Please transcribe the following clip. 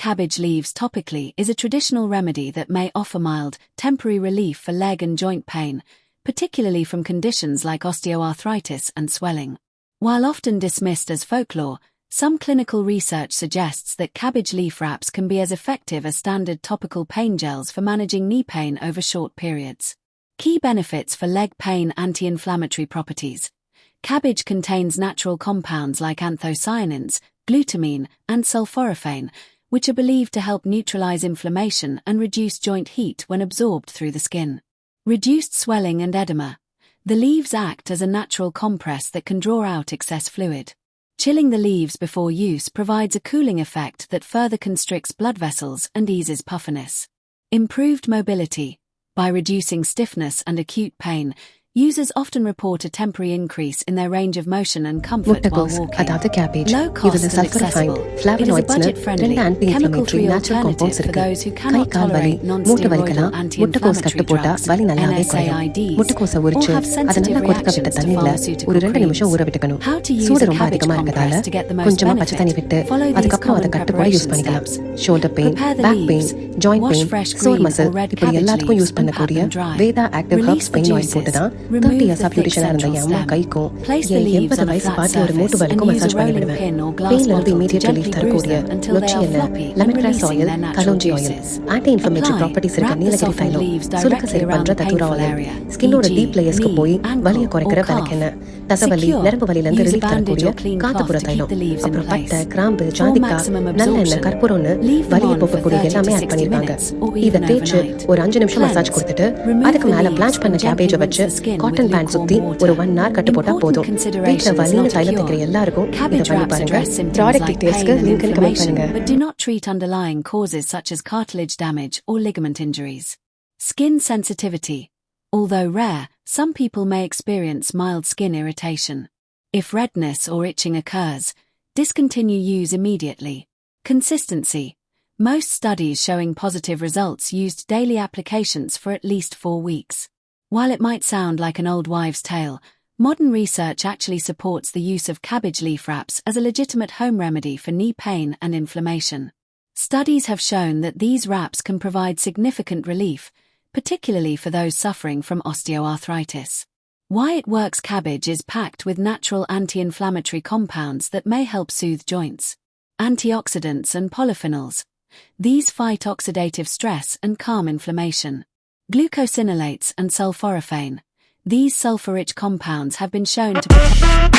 cabbage leaves topically is a traditional remedy that may offer mild, temporary relief for leg and joint pain, particularly from conditions like osteoarthritis and swelling. While often dismissed as folklore, some clinical research suggests that cabbage leaf wraps can be as effective as standard topical pain gels for managing knee pain over short periods. Key benefits for leg pain: anti-inflammatory properties. Cabbage contains natural compounds like anthocyanins, glutamine, and sulforaphane, which are believed to help neutralize inflammation and reduce joint heat when absorbed through the skin. Reduced swelling and edema. The leaves act as a natural compress that can draw out excess fluid. Chilling the leaves before use provides a cooling effect that further constricts blood vessels and eases puffiness. Improved mobility. By reducing stiffness and acute pain, users often report a temporary increase in their range of motion and comfort while walking. Cabbage. Low cost and accessible, it is a budget-friendly, chemical-free alternative for those who cannot tolerate non-steroidal anti-inflammatory drugs, NSAIDs, or have sensitive reactions to pharmaceutical creams. How to use a cabbage compress to get the most benefit? Follow these common preparation steps. Shoulder pain, Prepare the back leaves. pain, joint Wash pain, fresh sore green muscle, or red இப்படி cabbage எல்லாத்துக்கும் leaves use பண்ணக்கூடிய and pat them dry. வேதா active Release herbs the pain oil juices. போட்டு தான் Remove 30 the இயர்ஸா thick பியூட்டிஷியனா இருந்த central என் அம்மா stem. கைக்கும் Place the leaves 80 on a வயசு flat பாட்டி ஒரு surface மூட்டு and வரைக்கும் use a மசாஜ் பண்ணி rolling விடுவேன் pin or glass பெயின்ல இருந்து bottle to immediate gently relief bruise தரக்கூடிய them until they நொச்சி are எண்ணெய் floppy and lemon grass releasing oil their natural kalonji oil juices. Anti inflammatory Apply. Properties இருக்க Wrap the Nilgiri softened தைலம் leaves சுருக்க directly சரி around பண்ற the தத்துரா painful oil area, ஸ்கின்னோட e.g. டீப் லேயர்ஸ்க்கு knee, போய் வலியை ankle, குறைக்கிற or calf. விளக்கெண்ணெய் தசவலி Secure. நரம்பு வலியிலிருந்து Use a ரிலீஃப் bandage தரக்கூடிய or clean காத்துப்புற cloth to keep தைலம் the leaves in அப்புறம் place. பட்டை கிராம்பு For ஜாதிக்காய் maximum நல்லெண்ணெய் absorption, கற்பூரம்னு leave them வலியை on for போக்கக்கூடிய 30 எல்லாமே to ஆட் 60 பண்ணிருக்காங்க minutes or இதை even தேய்ச்சு overnight. ஒரு 5 நிமிஷம் மசாஜ் Cleanse. கொடுத்துட்டு Remove அதுக்கு the மேல leaves பிளான்ச் பண்ண and gently கேபேஜை rinse வச்சு the skin cotton with band சுத்தி lukewarm ஒரு water. 1 hour கட்டு போட்டா Important போதும் வீட்டுல considerations வலின்னு not a தைலம் cure. தைக்கிற எல்லாருக்கும் இதை Cabbage பண்ணி wraps பாருங்க address symptoms product like டீடைல்ஸ்க்கு pain and link comment inflammation, பண்ணுங்க but do not treat underlying causes such as cartilage damage or ligament injuries. Skin sensitivity. Although rare, some people may experience mild skin irritation. If redness or itching occurs, discontinue use immediately. Consistency. Most studies showing positive results used daily applications for at least 4 weeks. While it might sound like an old wives' tale, modern research actually supports the use of cabbage leaf wraps as a legitimate home remedy for knee pain and inflammation. Studies have shown that these wraps can provide significant relief, particularly for those suffering from osteoarthritis. Why it works: cabbage is packed with natural anti-inflammatory compounds that may help soothe joints. Antioxidants and polyphenols. These fight oxidative stress and calm inflammation. Glucosinolates and sulforaphane. These sulfur-rich compounds have been shown to protect